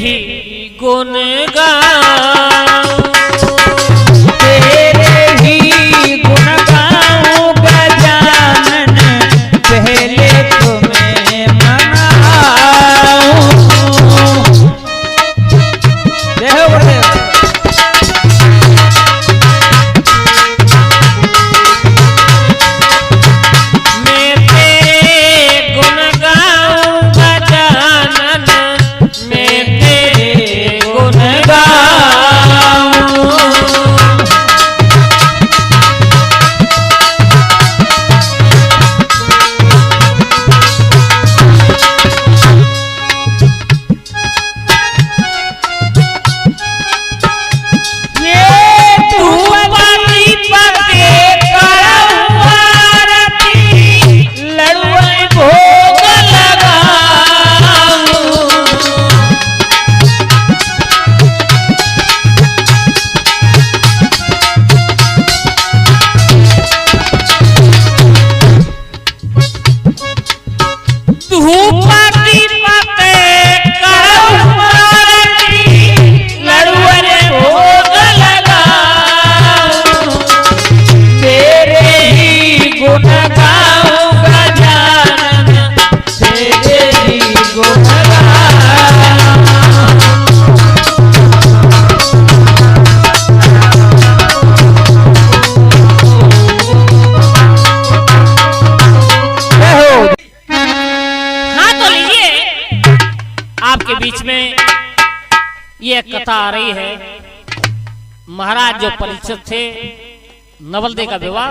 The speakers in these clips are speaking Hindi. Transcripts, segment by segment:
ही गुण गाऊं, तेरे ही गुण गाऊं गजानन, पहले तुम्हें मनाऊं। जय हो गुरुदेव। बीच में ये कथा आ रही है। महाराज जो परिचित थे नवलदे का विवाह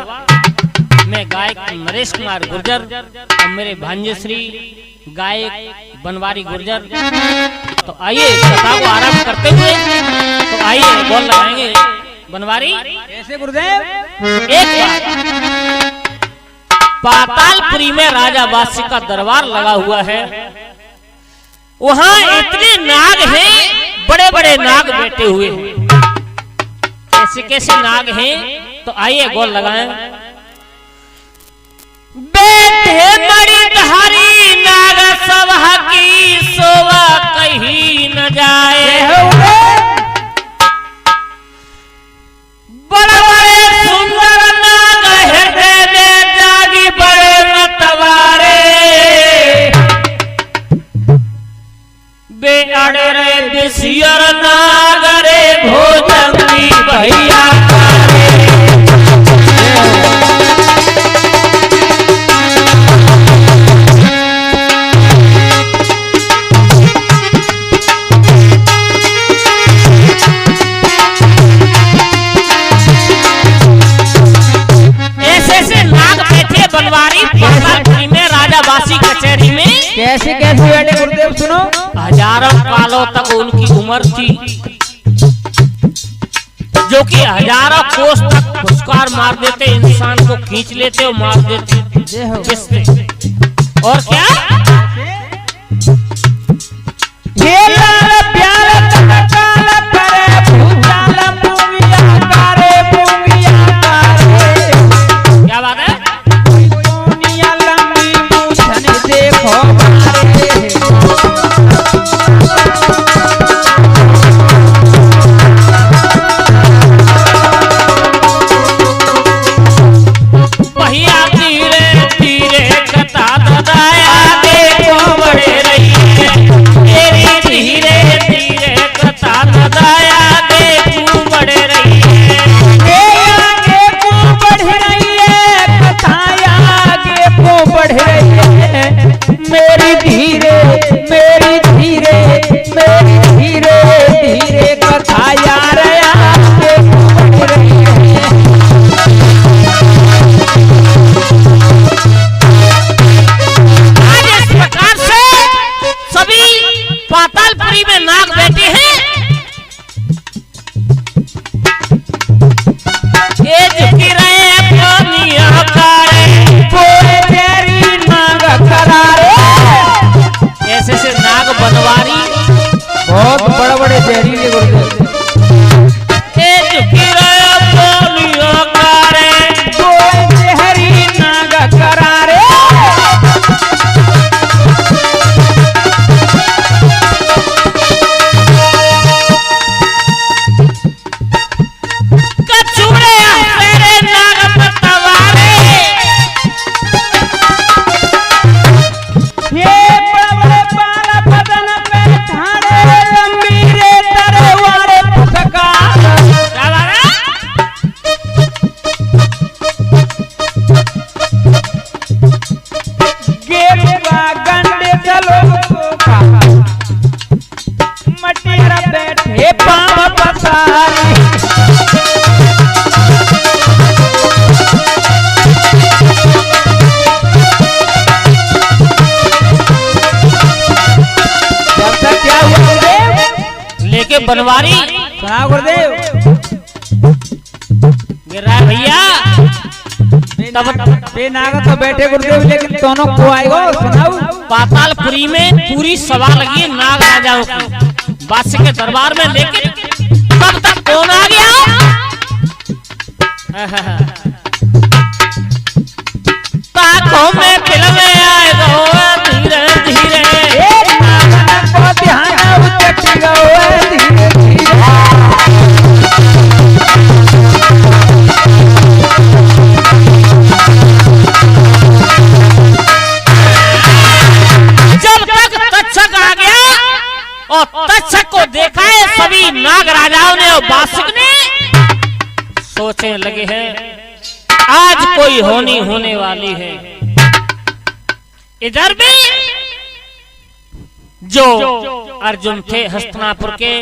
में गायक नरेश कुमार गुर्जर और मेरे भांजे श्री गायक बनवारी गुर्जर। तो आइए कथा को आरंभ करते हुए तो आइए बोल लगाएंगे बनवारी। कैसे गुरुदेव? एक बार पातालपुरी में राजा बादशाह का दरबार लगा हुआ है। वहां इतने नाग हैं, बड़े बड़े नाग बैठे हुए हैं। कैसे कैसे नाग हैं तो आइए गोल लगाएं। बैठे बड़ी धारी नाग सभा की शोभा कहीं न जाए। बड़े बड़े सुंदर नाग हृदय में जागी बड़े मतवारे। बेअड़े रे बिसियर नागरे भोजंगी भैया करे। ऐसे ऐसे नाग बैठे बनवारी पातालपुरी में राजा बासी कचहरी में। कैसे कैसे बैठे गुरुदेव सुनो। हजारों सालों तक उनकी उम्र थी, जो कि हजारों कोस तक फुसकार मार देते, इंसान को खींच लेते और मार देते। किसने और क्या? ये लाल प्यार तकाल करे भूचाल मूंगिया करे मूंगिया करे। क्या बात है? दुनिया लंबी मूछन देखो मारे। भैया धीरे धीरे कथा ददाया दे। धारी। जब तक क्या हुआ गुरुदेव? लेके बनवारी सुनाओ गुरुदेव। गिर रहा है भैया। बेनागा तो बैठे गुरुदेव, लेकिन दोनों को आएगा। सुनाओ। पातालपुरी में पूरी सभा लगी है नाग राजाओं की, बादशाह के दरबार में। लेकिन तब तक कौन आ गया? ताकों में फिल्में आएगा धीरे धीरे। को ध्यान उचट गओ धीरे धीरे। जब तक तक्षक आ गया और तक्षक को देखा है सभी नाग राजाओं ने और बासुक ने, सोचने लगे हैं आज कोई होनी होने वाली है। इधर भी जो अर्जुन थे हस्तिनापुर के,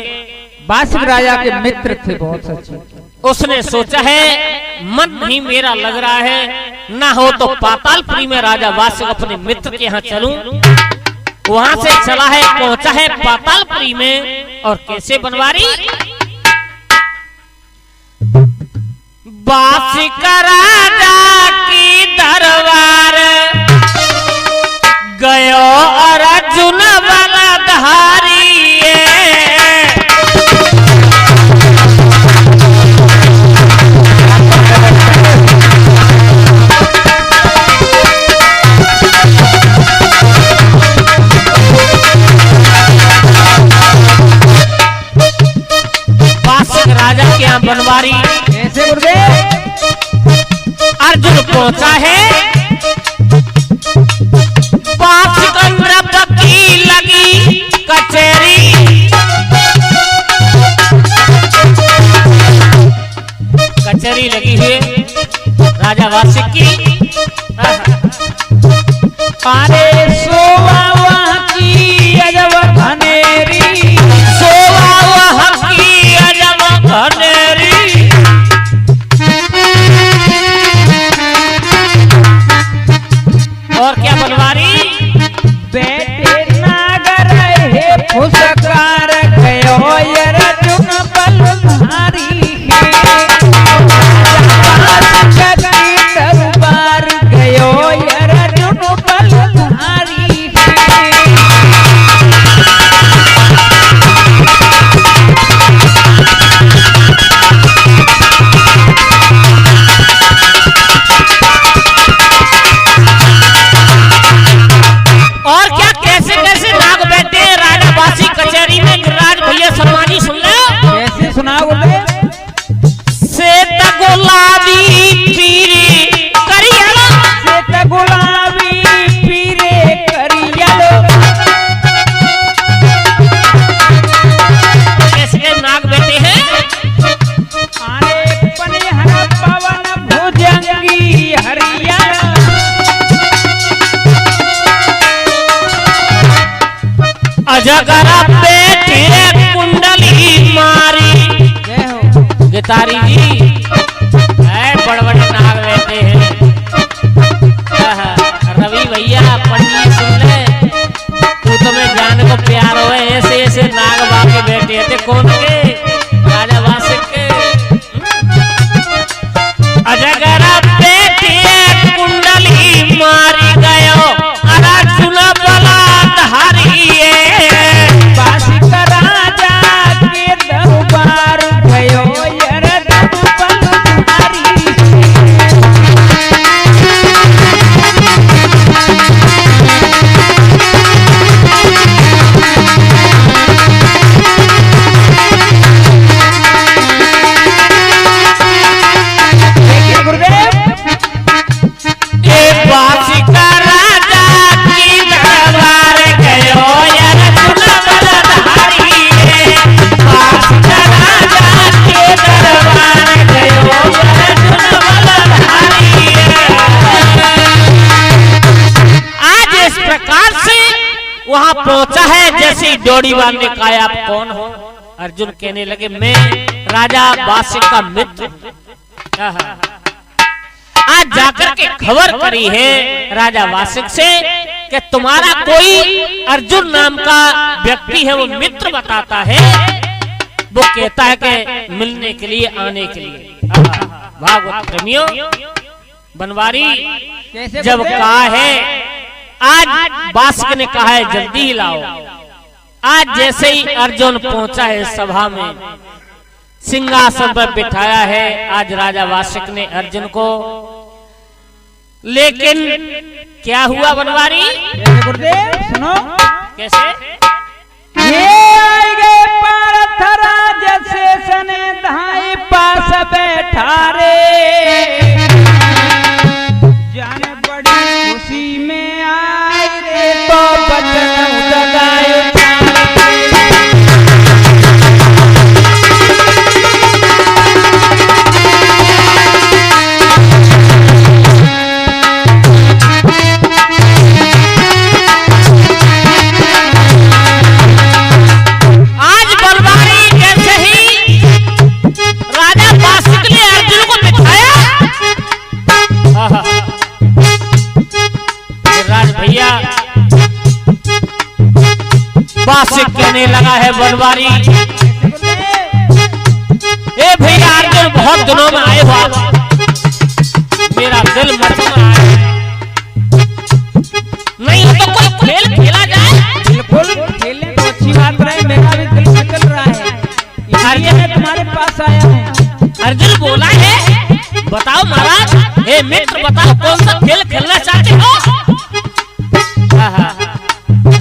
बासुक राजा के मित्र थे बहुत सच्चे। उसने सोचा है मन ही मेरा लग रहा है, ना हो तो पातालपुरी में राजा बासुक अपने मित्र के यहाँ चलूं। वहां से चला है, पहुंचा है पातालपुरी में। और कैसे बनवारी? बासुक राजा की दरबार गयो अर्जुन बलधारी। बासुक राजा के यहाँ बनवारी कैसे गुरुदेव? अर्जुन पहुंचा है, बासुक नृप की लगी कचहरी। कचहरी लगी हुई राजा बासुक की। अरे सोवा वहाँ की अजब घनेरी। सोवा वहाँ की अजब घनेरी। और क्या बनवारी? बेटे नागर है फुसकार गयो अर्जुन बलधारी। दरबार गयो अर्जुन बलधारी। और क्या कैसे कैसे नाग बैठे हैं राजा बासी कचहरी में। गिरिराज भैया सम्मानी सुन लो। कैसे सुनाओ गुरुदेव? श्वेत गुलाबी पीरी करियलो। श्वेत गुलाबी पीरे करियलो। कैसे नाग बैठे हैं? अरे पनिहर पवन भुजंगी हरिया। अजगर बैठे कुंडली मारी। जय हो। गितारी जी बड़ बड़े नाग बैठे हैं। रवि भैया पंडित सुन ले, तू तो मैं जान को प्यार हो। ऐसे ऐसे नाग बाके बैठे थे कौन के? राजा बासुक के। अजगर बैठे कुंडली मारी गयो अर्जुन बलधारी। बासुक राजा के दरबार गयो अर्जुन बलधारी। देखिए गुरुदेव, बासुक राजा की दरबार गयो अर्जुन बलधारी। बासुक राजा के दरबार गयो अर्जुन बलधारी। आज इस प्रकार से वहां पहुंचा है जैसे डोरीवाल ने कहा आप कौन हो? अर्जुन कहने लगे मैं राजा वासिक का मित्र आज जाकर के खबर करी है राजा वासिक से कि तुम्हारा कोई अर्जुन नाम का व्यक्ति है, वो मित्र बताता है, वो कहता है कि मिलने के लिए आने के लिए। भागवत प्रेमियों, बनवारी जब कहा है, आज वासिक ने कहा है जल्दी ही लाओ। आज जैसे ही अर्जुन पहुंचा है सभा में, सिंहासन पर बिठाया है आज राजा वासिक ने अर्जुन को। लेकिन क्या हुआ बनवारी? गुरुदेव सुनो कैसे? ये आई गए पार्थ राज शेषन धाई पास बैठा रे, जान बड़ी खुशी में आई रे, तो बचन उदगाए वासिक कहने लगा है बनवारी, ए भैया अर्जुन बहुत दिनों में आए हो, मेरा दिल मचला है, नहीं तो कोई खेल खेला जाए। बिल्कुल खेलने तो अच्छी बात रहे, मेरा भी दिल मचल रहा है, इसलिए मैं तुम्हारे पास आया हूँ। अर्जुन बोला है, बताओ महाराज, हे मित्र बताओ कौन सा खेल खेलना चाहते हो?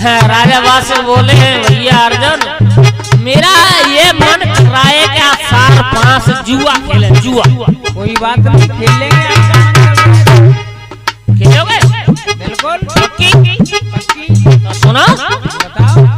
राजा वासिक बोले हैं, भैया अर्जुन मेरा ये मन कर रहा है कि आप 4-5 जुआ खेले। जुआ कोई बात नहीं, खेल लेंगे। खेलोगे? बिल्कुल पक्की? पक्की। तो सुनो, बताओ।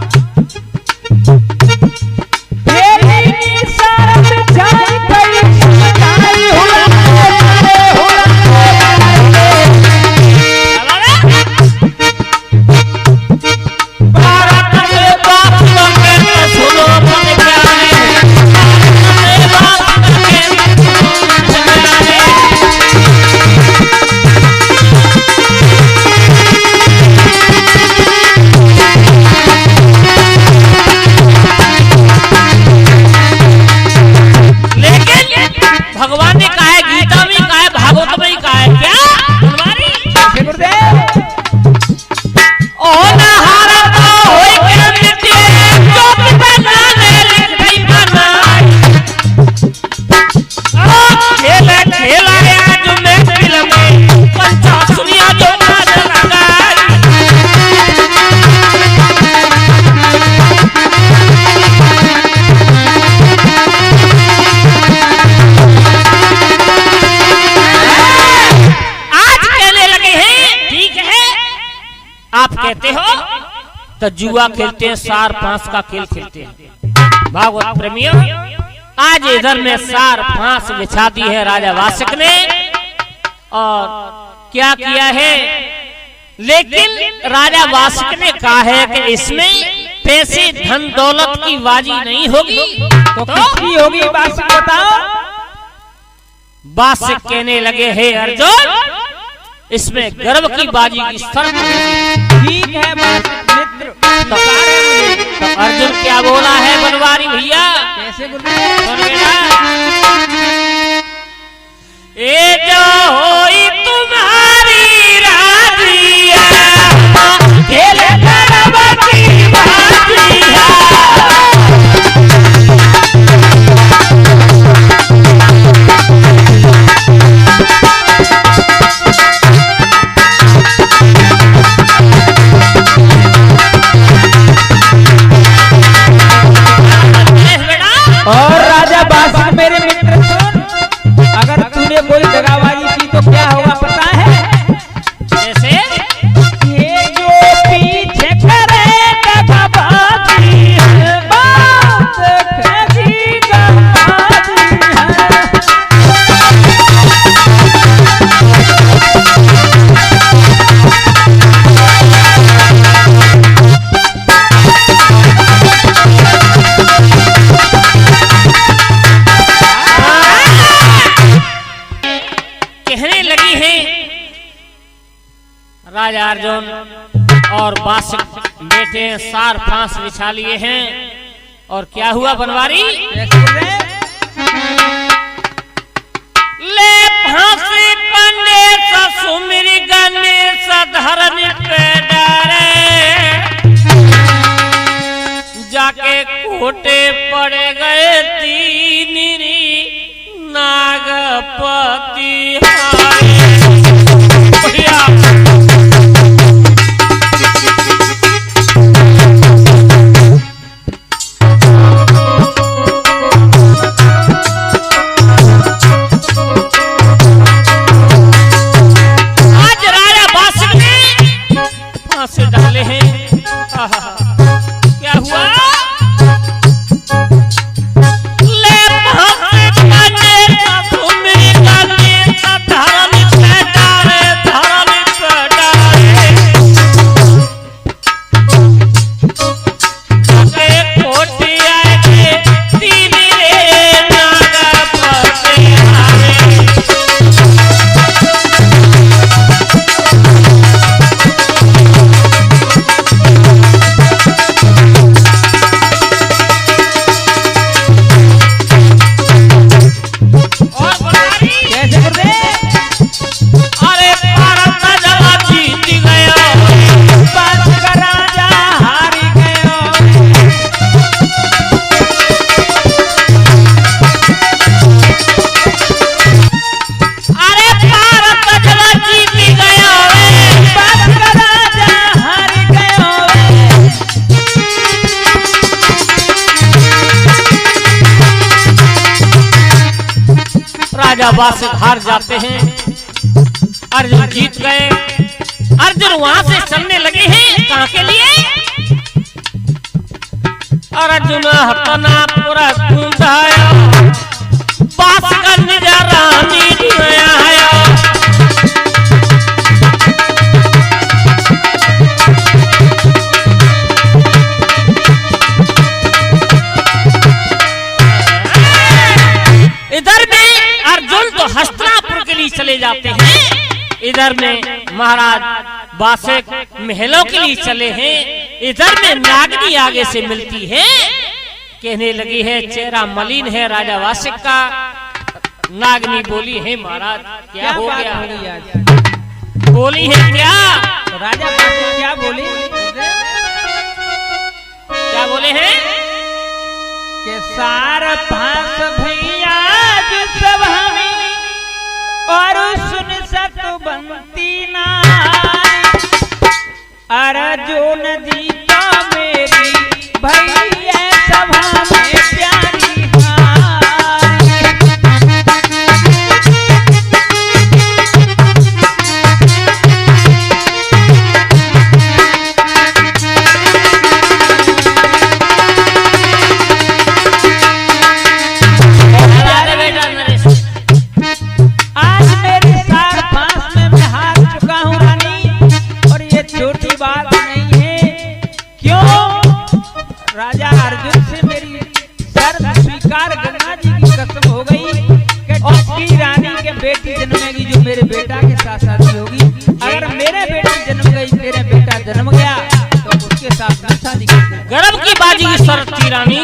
कहते हो तो जुआ खेलते हैं, 4-5 का खेल खेलते हैं। भागवत प्रेमियों, आज इधर में 4-5 बिछा दी है राजा वासिक ने, और क्या किया है, लेकिन राजा वासिक ने कहा है कि इसमें पैसे धन दौलत की बाजी नहीं होगी, तो किसकी होगी वासिक बताओ। वासिक कहने लगे, हे अर्जुन इसमें गर्व की बाजी की शर्त होगी। ठीक है मित्र। तो अर्जुन क्या बोला है बनवारी भैया? कैसे गुरुदेव? ए जो होई तुम्हारी राजिया, खेल गर्व की बाजिया। और राजा वासिक मेरे मित्र सुन, अगर तूने कोई दगाबाजी राजा अर्जुन और वासिक बेटे सार फांस बिछा लिए हैं। और क्या हुआ बनवारी? ले फांसी पंडे सुमिरी गणेश धरनी पे डारे, जाके कोटे पड़े गए तीनरी नागपति हाय। से डाले हैं। क्या हुआ? ले राजा वासिक हार जाते हैं। अर्जुन जीत गए। अर्जुन वहां से चलने लगे हैं कहां के लिए? अर्जुन हतना पूरा कुंधाया बास का नजारा नीड आया। इधर में अर्जुन तो हस्तिनापुर के लिए चले जाते हैं, इधर में महाराज वासिक महलों के लिए चले हैं। इधर में नागनी आगे से मिलती है, कहने लगी है चेहरा मलिन है राजा वासिक का। नागनी बोली है महाराज क्या हो गया? बोली है क्या? तो राजा वासिक क्या बोले? क्या बोले हैं कि सार फांस भैया सब हमें और सुन सत बनती ना। अर्जुन जी तो मेरी भैया सभा में प्यारी राजा अर्जुन से मेरी शर्त स्वीकार गंगा जी की कसम हो गई कि जिसकी रानी के बेटी जन्मेगी जो मेरे बेटा के साथ शादी होगी। अगर मेरे बेटी जन्म गई तेरे बेटा जन्म गया तो उसके साथ मैं शादी करूंगा। गर्भ की बाजी की शर्त थी रानी।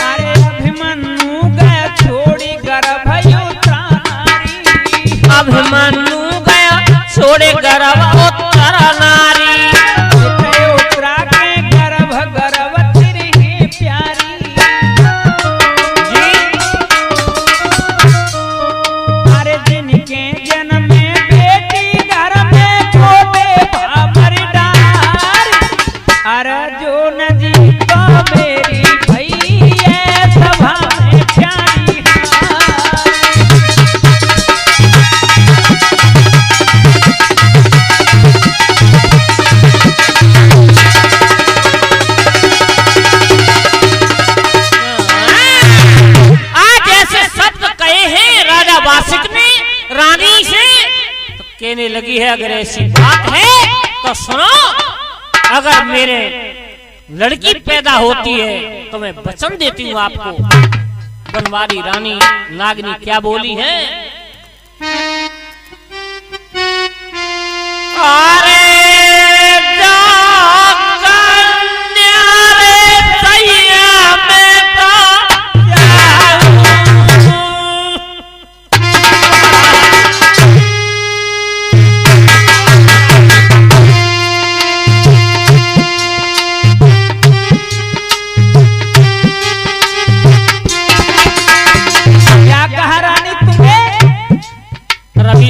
अरे अभिमन्यु गया छोड़ी गर्भ उतरा नारी। अभिमन्यु छोड़े गर्भ उत्तरा नारी। उतरा के गर्भ गर्भ तेरी प्यारी जी। अरे जिनके जन्म में बेटी घर में छोटे भाबर डार। अर्जुन जी तो मेरी भैया सभा में प्यारी वासिक ने रानी से तो कहने लगी है अगर ऐसी बात है तो सुनो, अगर मेरे लड़की पैदा होती है तो मैं वचन देती हूँ आपको बनवारी रानी नागिनी क्या बोली है? अरे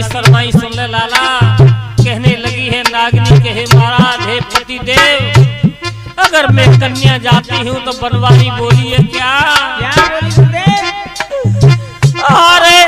शर्माई सुन ले लाला, कहने लगी है नागिनी के हे महाराज हे पति देव, अगर मैं कन्या जाती हूँ तो बनवारी बोली है क्या? बोली अरे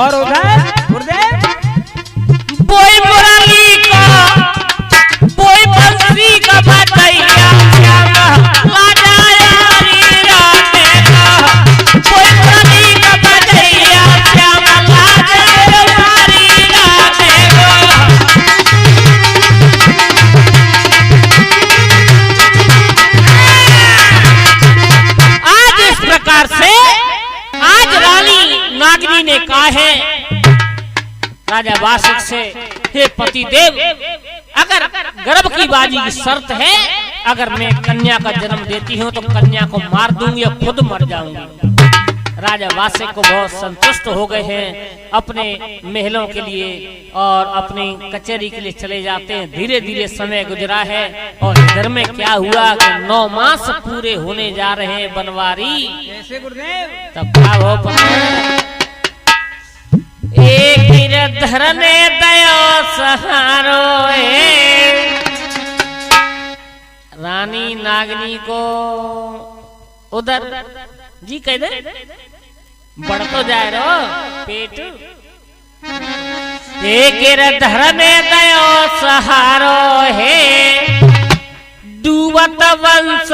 और उधर गुरुदेव बोई मुरली का बोई बंसी का बजैया श्यामा लाजा यारी राते का बोई मुरली का बजैया श्यामा लाजा यारी राते का। आज इस प्रकार से आज रानी नागिनी ने कहा है राजा वासिक से, हे पति देव, अगर गर्भ की बाजी की शर्त है, अगर मैं कन्या का जन्म देती हूँ तो कन्या को मार दूंगी और खुद मर जाऊंगी। राजा वासिक को बहुत संतुष्ट हो गए हैं, अपने महलों के लिए और अपनी कचहरी के लिए चले जाते हैं। धीरे धीरे समय गुजरा है और इधर में क्या हुआ कि 9 मास पूरे होने जा रहे हैं बनवारी। कैसे गुरुदेव? तब क्या हो एक धरने दयो सहारो रानी नागिनी को उधर जी कह दे बढ़ तो जाए रो पेट। एक धरने दयो सहारो है डूबत वंश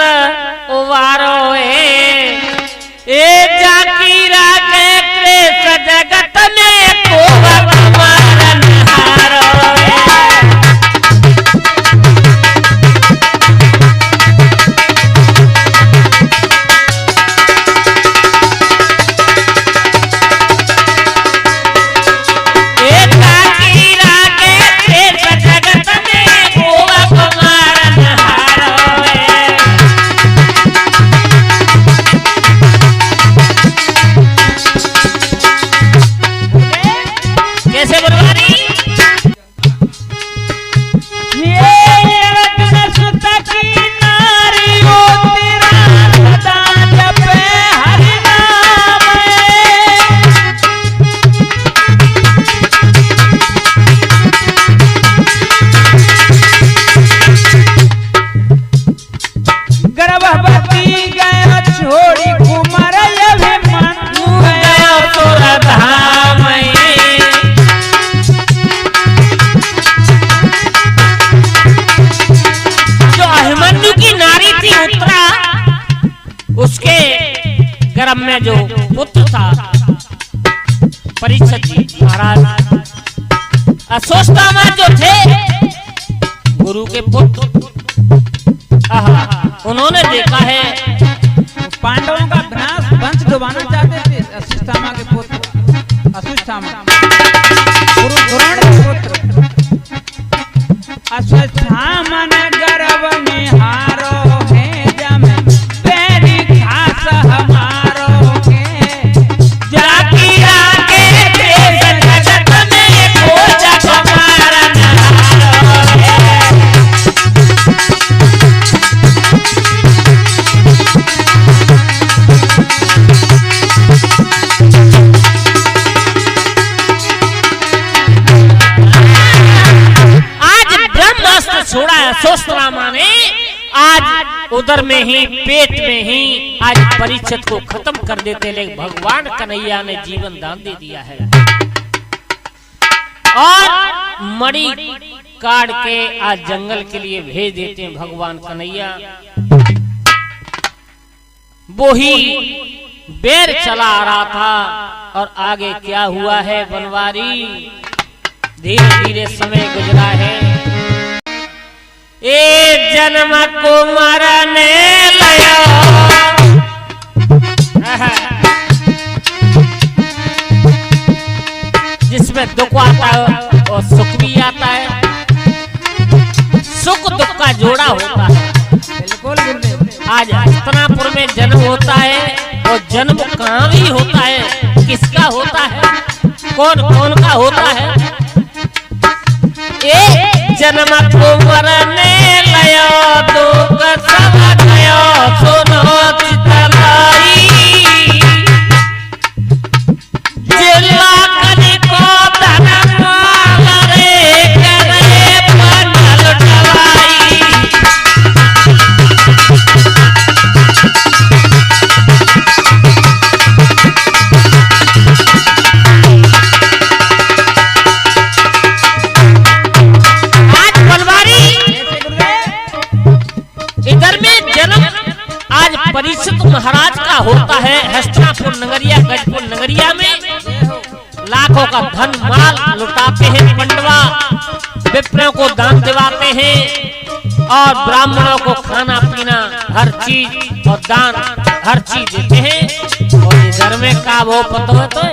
उवारो है ए जाकीरा के क्लेश जगत में कोवत मारन हारो ए जाकीरा के क्लेश जगत में कोवत मारन हारो गर्भ में जो पुत्र था परीक्षित जी महाराज अश्वत्थामा जो थे गुरु के पुत्र, उन्होंने देखा है पांडवों का विनाश वंश डुबाना चाहते थे। अश्वत्थामा के पुत्र अश्वत्थामा गुरु द्रोण के पुत्र अश्वत्थामा ने गर्भ में हारो है जम बेरी घास हमारो है जाकी आगे देश जगत में खोज हमारा नहारो है। छोड़ा है अश्वत्थामा ने, आज उधर में ही पेट में ही आज परीक्षित को खत्म कर देते, लेकिन भगवान कन्हैया ने जीवन दान दे दिया है और मणि काट के आज जंगल के लिए भेज देते हैं भगवान कन्हैया। वो ही बेर चला आ रहा था और आगे क्या हुआ है बनवारी, धीरे धीरे समय गुजरा है। ए जन्म को मरने लयो जिसमें दुख आता है और सुख भी आता है, सुख दुख का जोड़ा होता है। बिल्कुल आज हस्तनापुर में जन्म होता है और जन्म कहाँ भी होता है, किसका होता है, कौन कौन का होता है। ए जन्म को मरने लयो दुख सब गयो सुनो चितलाई जिला कनि को धन मारे करे बनल टवाई। परीक्षित महाराज का होता है हस्तिनापुर नगरिया गजपुर नगरिया में लाखों का धन माल लुटाते हैं, पंडवा विप्रों को दान दिवाते हैं और ब्राह्मणों को खाना पीना हर चीज और दान हर चीज देते हैं। और इधर में का वो पता है तो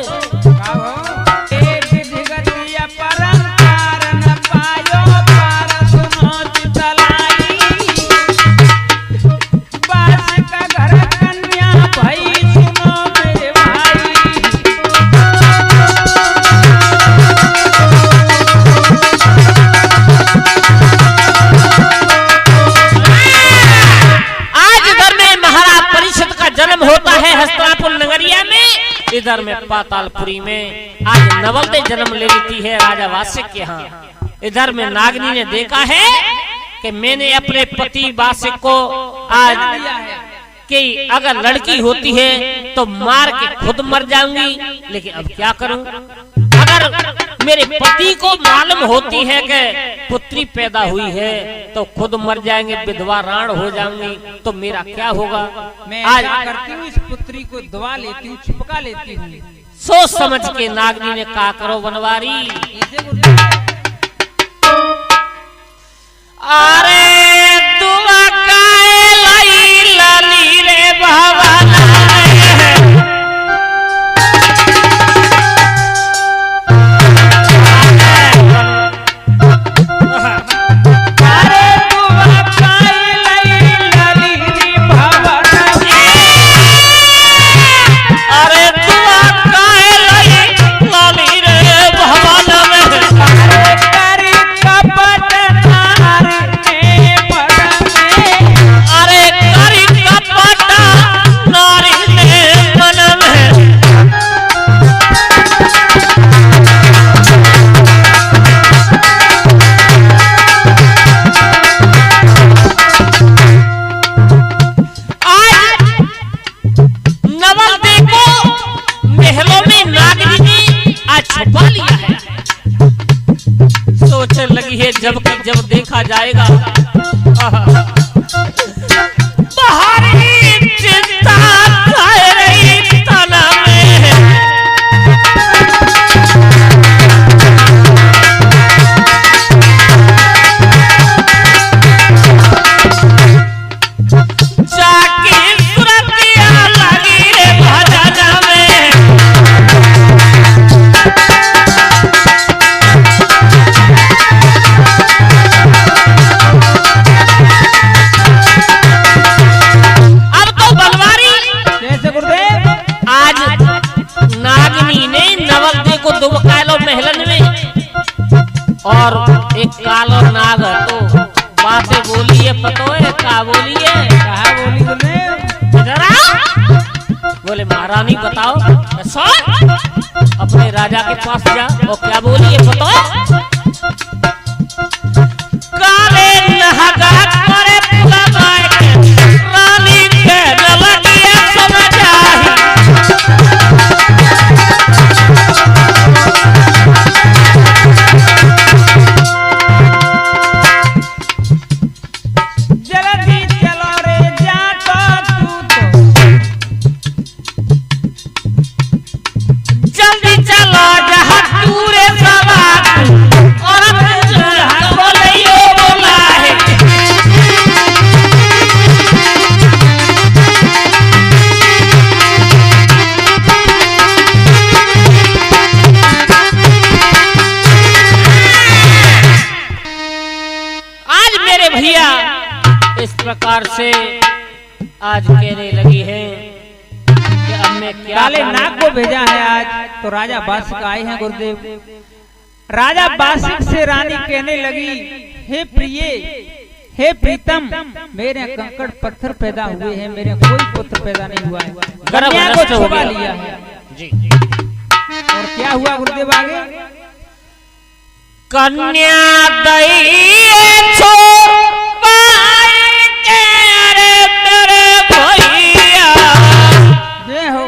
इधर में पातालपुरी में आज नवल जन्म ले लेती है राजा वासिक के यहाँ। इधर में नागनी ने देखा है कि मैंने अपने पति वासिक को आज कि अगर लड़की होती है तो मार के खुद मर जाऊंगी, लेकिन अब क्या करूं, अगर मेरे पति को मालूम होती है कि पुत्री पैदा हुई है तो खुद मर जाएंगे, विधवा राण हो जाऊंगी, तो मेरा क्या होगा। मैं आज करती हूँ इस पुत्री को दबा लेती हूँ, छुपका लेती हूँ। सोच समझ के नागनी ने कहा करो बनवारी, अरे दुआ काए लाई लाली रे भवाना जब देखा जाएगा बाहरी चिंता कर रही और एक कालो नाग है तो बातें बोलिए पतो है क्या बोलिए कहा बोली तुमने जरा बोले महारानी बताओ सर अपने राजा के पास जा और क्या बोलिए पतो है काले नहागा करे पुलावाए रानी के नलगिया समझ आई जल्दी चलो रे जाटो तू जल्दी चलो जहाँ दूरे सवार और जहाँ बोलियो बोला है आज मेरे भैया इस प्रकार से आज कहने लगी है कि अब मैं क्या काले करूं? नाग को भेजा है आज तो राजा बासिक आए हैं गुरुदेव। राजा बासिक से रानी कहने लगी हे प्रिय हे प्रीतम मेरे कंकड़ पत्थर पैदा हुए हैं मेरे कोई पुत्र पैदा नहीं हुआ है गर्भ कन्या को नष्ट हो छुपा गया। लिया है। जी और क्या हुआ गुरुदेव आगे कन्या दई छो पाई के रे मेरे भैया जय हो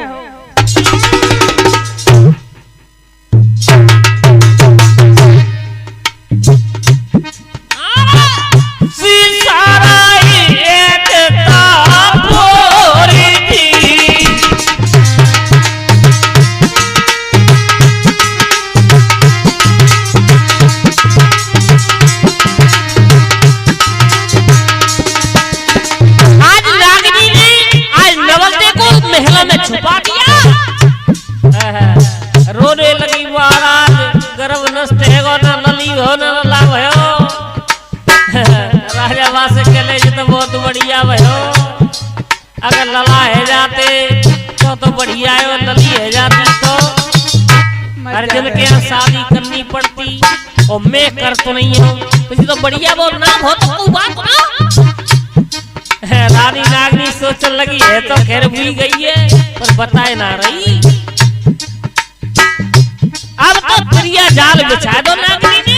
सिसारा एक तापोरी थी आज नागिनी ने आज नवलते को महल में छुपा दिया रोने लगी महाराज गर्भ नष्ट है न लली हो न लाभ हो राजा वासे कहले जे तो बहुत बढ़िया भयो अगर लला है जाते तो बढ़िया है और लली है जाती तो अर्जुन के यहाँ शादी करनी पड़ती और मैं कर तो नहीं हूँ तो ये तो बढ़िया बोल नाम हो तो तू बात ना रानी नागनी सोचने लगी है तो खैर भूल गई है पर बताए ना रही अब तो प्रिया जाल बिछा दो नागनी ने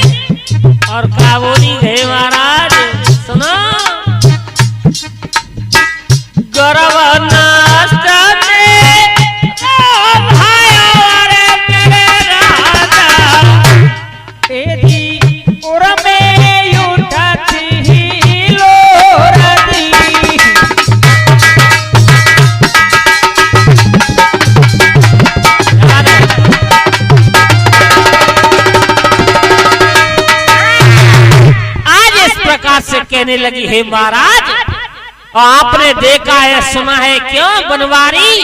और क्या बोली गए महाराज सुनो गर्भ नष्ट एदी और में उठाती ही लोरदी आज इस प्रकार से कहने लगी है महाराज और आपने देखा है सुना है क्यों बनवारी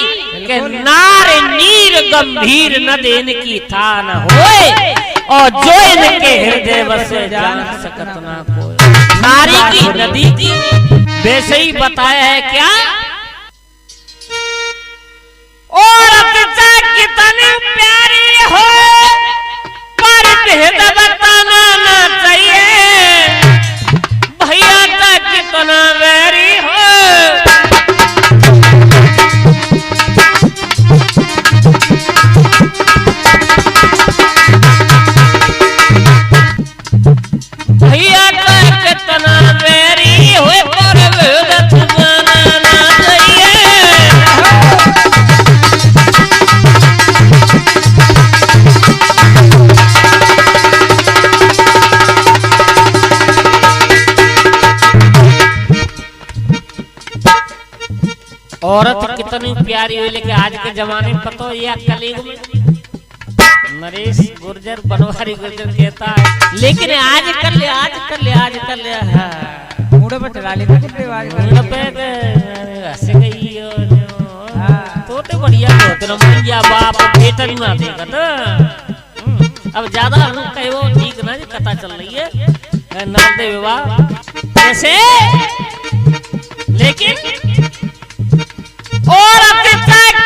के नार नीर गंभीर न देन की था न होए और जो इनके हृदय बसे जान सकत ना कोई नारी की नदी की वैसे ही बताया है क्या औरत कितनी प्यारी हो पर भेद बताना ना चाहिए भैया तक कितना वैरी हो भैया तक कितना वैरी हो पर भेद बताना ना चाहिए औरत कितनी प्यारी हुई लेकिन आज के जमाने में पता है या कलयुग में नरेश गुर्जर बनवारी गुर्जर कहता है लेकिन आज कर ले मुड़े पर चला ले गुरुदेव आज हंस गई तो बढ़िया होते ना मैया बाप बेटन ना देखत अब ज्यादा कहो ठीक ना कथा चल रही है नर्दे विवाह कैसे लेकिन औरत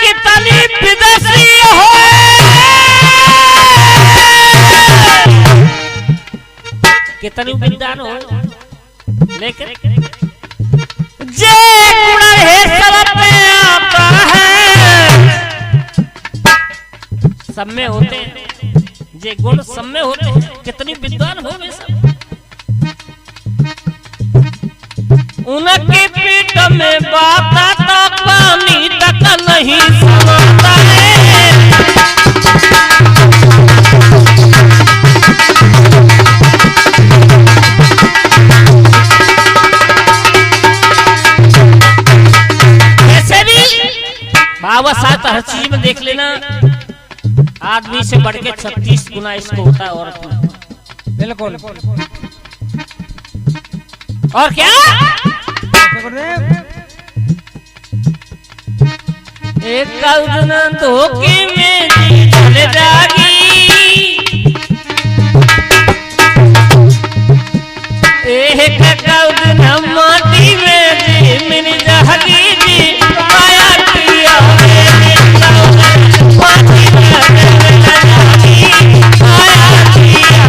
कितनी विदेशी हो कितनी विद्वान हो, लेकिन जे गुण है सब पे आता है, सब में होते हैं, जे गुण सब में होते हैं, कितनी विद्वान हो वे सब। उनकी पीठ में बात आता पानी तक नहीं समाता है। वैसे भी बाबा साहब हर चीज में देख लेना, आदमी से बढ़ के 36 गुना इसको होता है औरत में। बिल्कुल। और क्या एक कल धोखे में चले जागी, एक कल माटी में जी मिल जागी जी, आया किया माटी में जागी, आया किया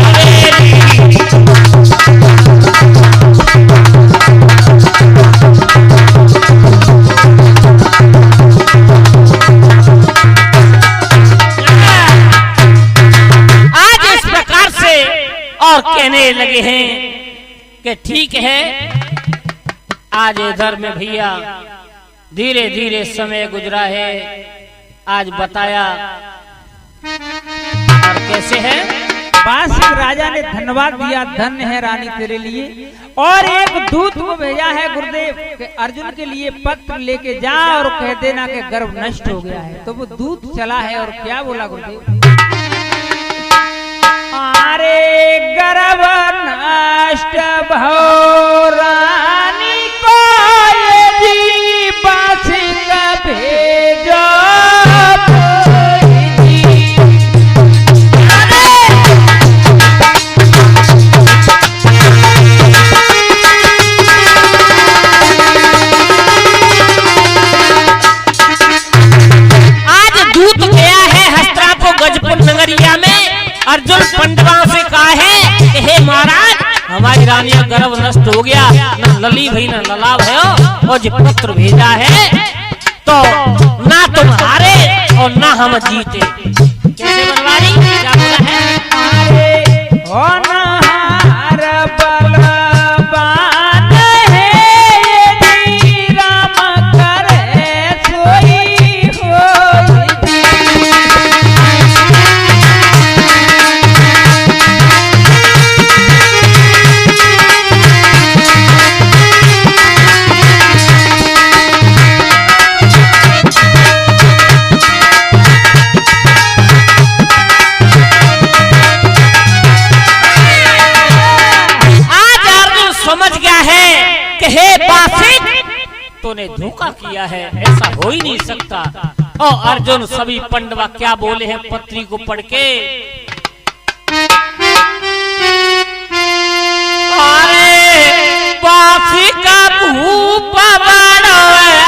और कहने लगे हैं कि ठीक है, आज इधर में भैया धीरे धीरे समय गुजरा है, आज बताया और कैसे है। बांसुरी राजा ने धन्यवाद दिया, धन्य है रानी तेरे लिए, और एक दूत को भेजा है गुरुदेव के अर्जुन के लिए पत्र लेके जा और कह देना कि गर्भ नष्ट हो गया है। तो वो दूत चला है और क्या बोला गुरुदेव, अरे गर्भ नष्ट भो रानी को यदि बांसुरी का भेजो अर्जुन पंडवाओं से कहा है कि हे महाराज, हमारी रानी का गर्भ नष्ट हो गया, न लली भई न ललाव है, और जो पत्र भेजा है तो ना तुम हारे और ना हम जीते। कैसे बनवारी, क्या बोला है, अरे हो ना हार बलवान है, यदि राम करे सोई होई। तूने धोखा किया है, ऐसा हो ही नहीं सकता। और अर्जुन सभी पंडवा क्या बोले हैं पत्री को पढ़ के, अरे बांसी का भूप बनवारी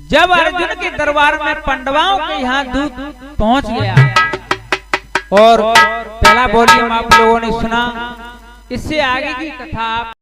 जब अर्जुन के दरबार में पंडवाओं के यहाँ दूत पहुंच गया और पहला वॉल्यूम आप लोगों ने सुना, इससे आगे की कथा आप